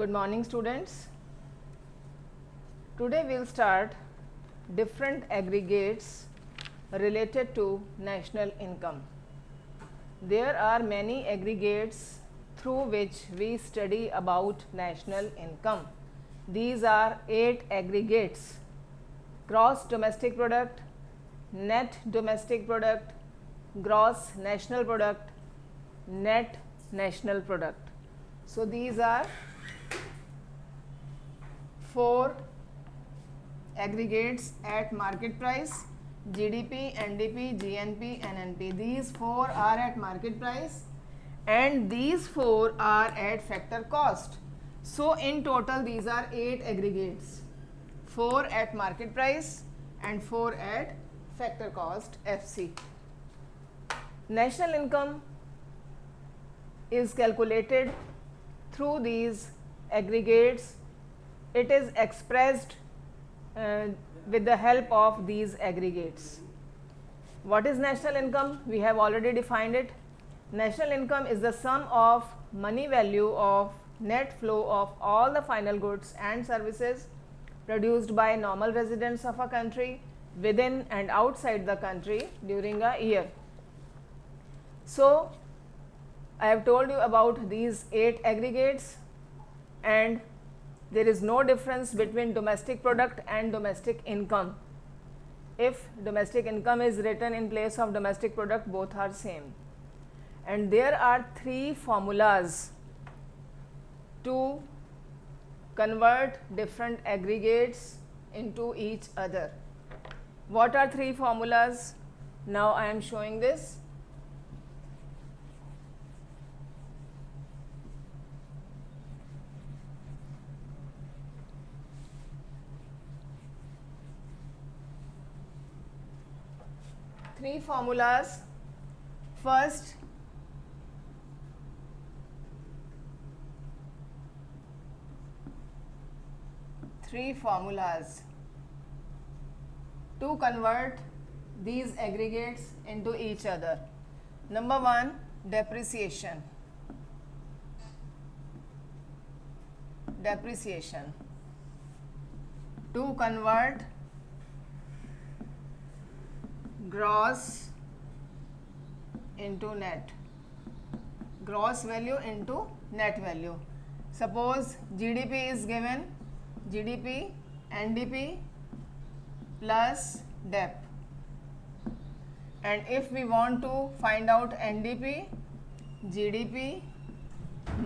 Good morning, students. Today we'll start different aggregates related to national income. There are many aggregates through which we study about national income. These are 8 aggregates: gross domestic product, net domestic product, gross national product, net national product. So these are 4 aggregates at market price: GDP, NDP, GNP, NNP. These 4 are at market price and these 4 are at factor cost. So in total these are 8 aggregates, 4 at market price and 4 at factor cost FC. National income is calculated through these aggregates. It is expressed with the help of these aggregates. What is national income? We have already defined it. National income is the sum of money value of net flow of all the final goods and services produced by normal residents of a country within and outside the country during a year. So I have told you about these 8 aggregates, and there is no difference between domestic product and domestic income. If domestic income is written in place of domestic product, both are same. And there are 3 formulas to convert different aggregates into each other. What are 3 formulas? Now I am showing this. Three formulas. First, three formulas to convert these aggregates into each other. Number 1, depreciation. Depreciation. To convert gross into net, gross value into net value. Suppose GDP is given, GDP NDP plus DEP, and if we want to find out NDP, GDP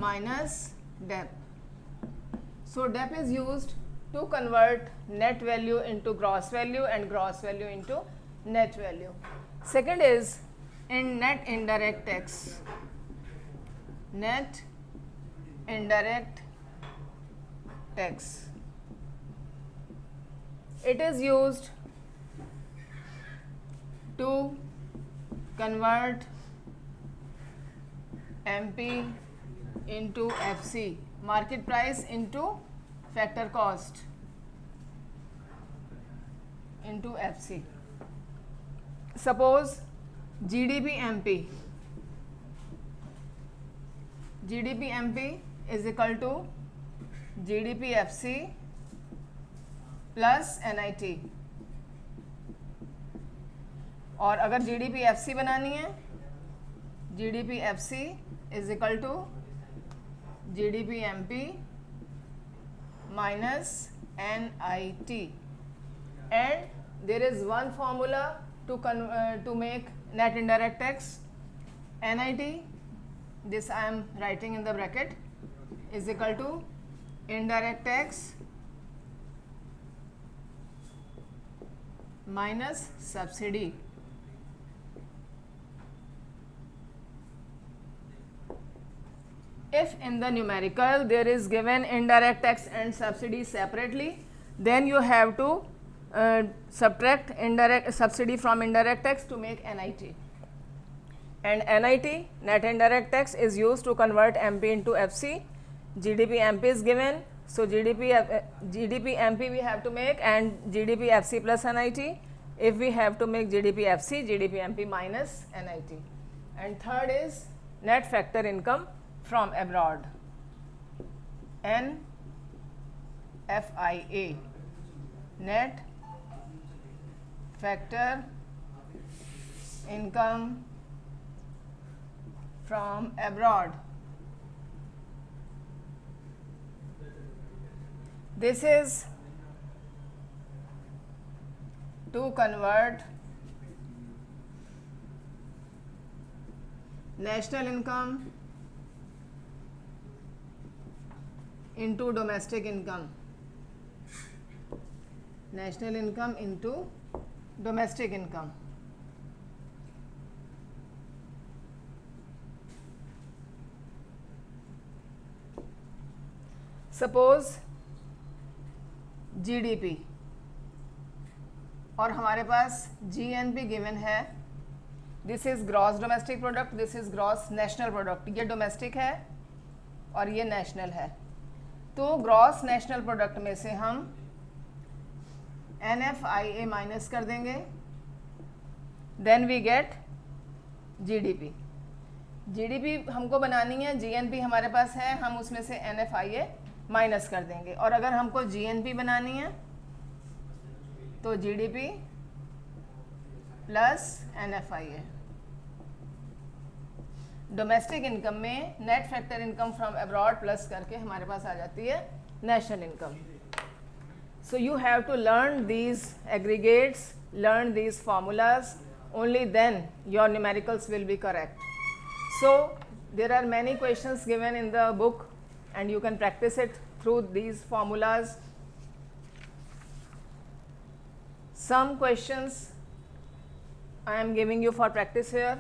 minus DEP. So DEP is used to convert net value into gross value and gross value into net value. Second is in net indirect tax. Net indirect tax. It is used to convert MP into FC, market price into factor cost into FC. Suppose GDP MP is equal to GDP FC plus NIT, और अगर GDP FC बनानी है, GDP FC is equal to GDP MP minus NIT, and there is one formula to make net indirect tax. NIT, this I am writing in the bracket, is equal to indirect tax minus subsidy. If in the numerical there is given indirect tax and subsidy separately, then you have to subtract indirect subsidy from indirect tax to make NIT. And NIT, net indirect tax, is used to convert MP into FC. GDP MP is given, so GDP MP we have to make, and GDP FC plus NIT. If we have to make GDP FC, GDP MP minus NIT. And third is net factor income from abroad. NFIA, net factor income from abroad. This is to convert national income into domestic income. National income into domestic income. Suppose GDP और हमारे पास GNP given है. This is gross domestic product, this is gross national product. ये domestic है और ये national है. तो gross national product में से हम NFIA माइनस कर देंगे, then we get GDP. GDP हमको बनानी है, जीएनपी हमारे पास है, हम उसमें से NFIA माइनस कर देंगे. और अगर हमको जीएनपी बनानी है तो GDP plus NFIA. Domestic income में net factor income from abroad plus करके हमारे पास आ जाती है national income. So you have to learn these aggregates, learn these formulas, only then your numericals will be correct. So there are many questions given in the book and you can practice it through these formulas. Some questions I am giving you for practice here.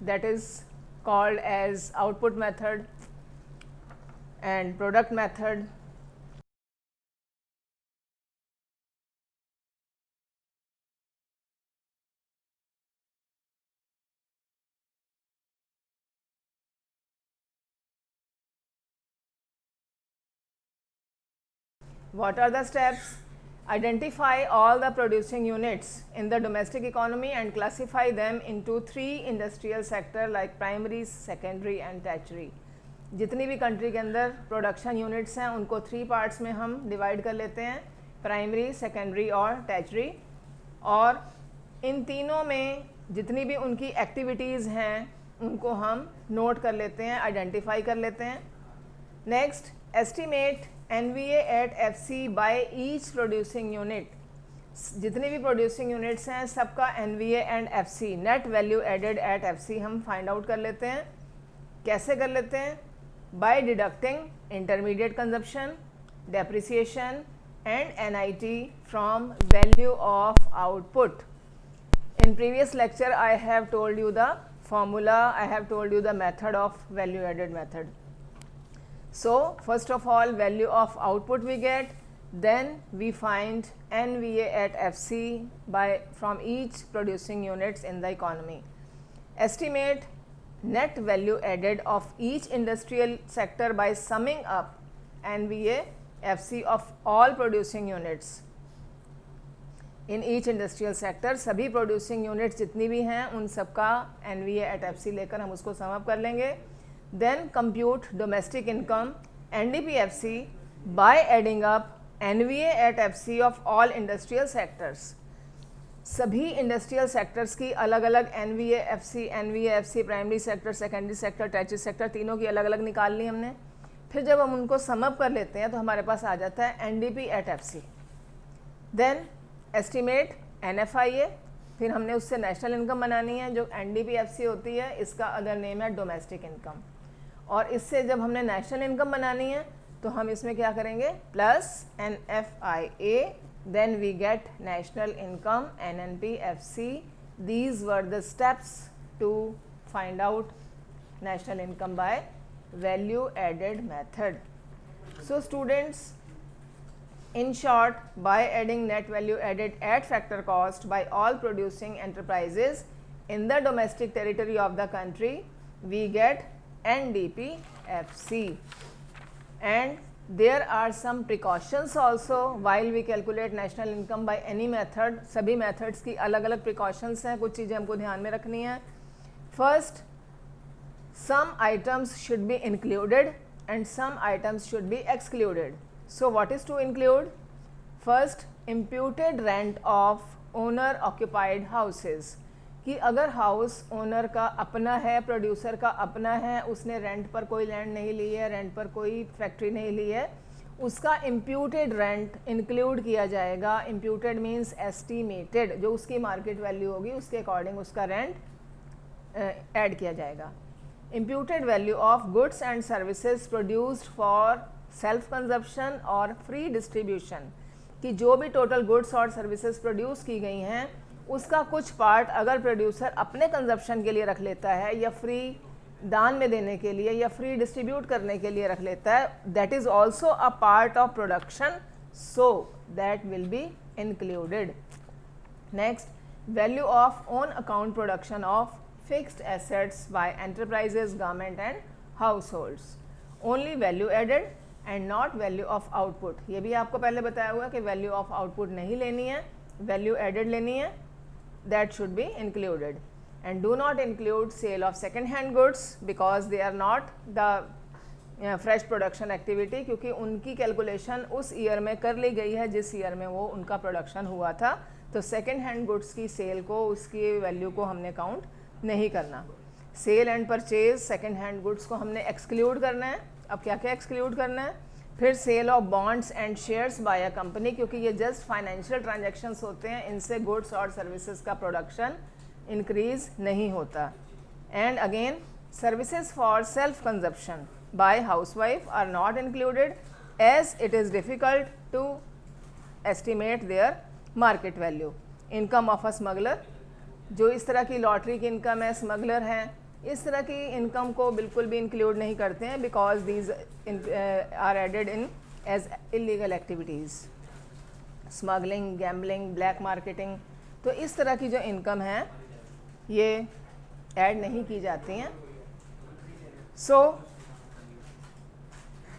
That is called as output method and product method. What are the steps? Identify all the producing units in the domestic economy and classify them into 3 industrial sectors like primary, secondary and tertiary. जितनी भी country के अंदर production units हैं उनको 3 parts में हम divide कर लेते हैं, प्राइमरी, सेकेंडरी और टर्शियरी। और इन तीनों में जितनी भी उनकी एक्टिविटीज़ हैं उनको हम नोट कर लेते हैं, आइडेंटिफाई कर लेते हैं। Next, estimate NVA at FC by each producing unit. जितनी भी प्रोड्यूसिंग यूनिट्स हैं सबका NVA and FC, net value added at FC, हम फाइंड आउट कर लेते हैं। कैसे कर लेते हैं? By deducting intermediate consumption, depreciation and NIT from value of output. In previous lecture I have told you the formula, I have told you the method of value added method. So first of all value of output we get, then we find NVA at FC from each producing units in the economy. Estimate net value added of each industrial sector by summing up NVA FC of all producing units. In each industrial sector, सभी producing units जितनी भी हैं उन सबका NVA at FC लेकर हम उसको सम up कर लेंगे। Then compute domestic income NDP-FC by adding up NVA at FC of all industrial sectors. सभी इंडस्ट्रियल सेक्टर्स की अलग अलग NVA FC primary sector, secondary sector, tertiary sector, तीनों की अलग अलग निकाल ली हमने। फिर जब हम उनको सम अप कर लेते हैं तो हमारे पास आ जाता है NDP at FC। Then estimate NFIA, फिर हमने उससे नेशनल इनकम बनानी है जो NDP-FC होती है, इसका अदर नेम है डोमेस्टिक इनकम। और इससे जब हमने नेशनल इनकम बनानी है तो हम इसमें क्या करेंगे? Plus NFIA, then we get national income NNP-FC। These were the steps to find out national income by value added method. So students, in short, by adding net value added at factor cost by all producing enterprises in the domestic territory of the country, we get NDP-FC. And there are some precautions also while we calculate national income by any method. सभी methods की अलग अलग precautions हैं, कुछ चीज़ें हमको ध्यान में रखनी हैं। First, some items should be included and some items should be excluded. So what is to include? First, imputed rent of owner occupied houses, कि अगर हाउस ओनर का अपना है, प्रोड्यूसर का अपना है, उसने रेंट पर कोई लैंड नहीं ली है, रेंट पर कोई फैक्ट्री नहीं ली है, उसका इम्प्यूटेड रेंट इंक्लूड किया जाएगा। इम्प्यूटेड मीन्स एस्टिमेटेड, जो उसकी मार्केट वैल्यू होगी उसके अकॉर्डिंग उसका रेंट ऐड किया जाएगा। Imputed value of goods and services produced for self consumption और फ्री डिस्ट्रीब्यूशन, कि जो भी टोटल गुड्स और सर्विसेज प्रोड्यूस की गई हैं उसका कुछ पार्ट अगर प्रोड्यूसर अपने कंजप्शन के लिए रख लेता है या फ्री दान में देने के लिए या फ्री डिस्ट्रीब्यूट करने के लिए रख लेता है, that is also a part of production, so that will be included. Next, value of own account production of fixed assets by enterprises, government and households. Only value added and not value of output. ये भी आपको पहले बताया हुआ कि value of output नहीं लेनी है, वैल्यू एडेड लेनी है, that should be included. And do not include sale of second hand goods because they are not the fresh production activity, क्योंकि उनकी कैलकुलेशन उस ईयर में कर ली गई है जिस ईयर में वो उनका प्रोडक्शन हुआ था। तो सेकेंड हैंड गुड्स की सेल को, उसकी वैल्यू को हमने काउंट नहीं करना। Sale and purchase second hand goods को हमने एक्सक्लूड करना है। अब क्या क्या एक्सक्लूड करना है? फिर sale of bonds and shares by a company, क्योंकि ये जस्ट फाइनेंशियल ट्रांजैक्शंस होते हैं, इनसे गुड्स और सर्विसेज का प्रोडक्शन इंक्रीज नहीं होता। And again services for self consumption by housewife are not included as it is difficult to estimate their market value. Income of a smuggler, जो इस तरह की लॉटरी की इनकम है, स्मगलर हैं, इस तरह की इनकम को बिल्कुल भी इंक्लूड नहीं करते हैं because these are added in as illegal activities, smuggling, gambling, black marketing. तो इस तरह की जो इनकम है ये ऐड नहीं की जाती हैं। So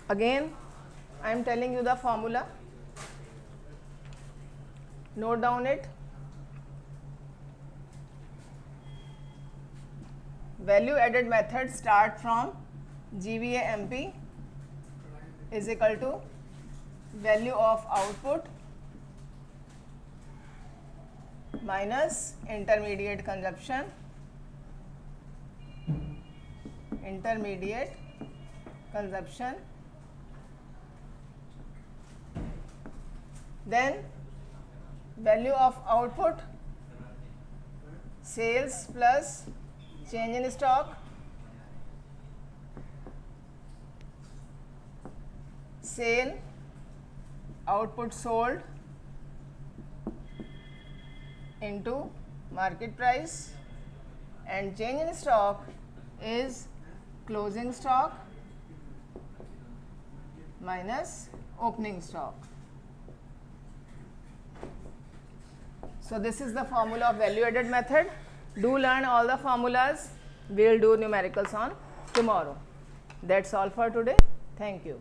again I am telling you the formula, note down it. Value added methods start from GVAMP is equal to value of output minus intermediate consumption, then value of output sales plus change in stock, sale output sold into market price, and change in stock is closing stock minus opening stock. So this is the formula of value added method. Do learn all the formulas. We will do numericals on tomorrow. That's all for today. Thank you.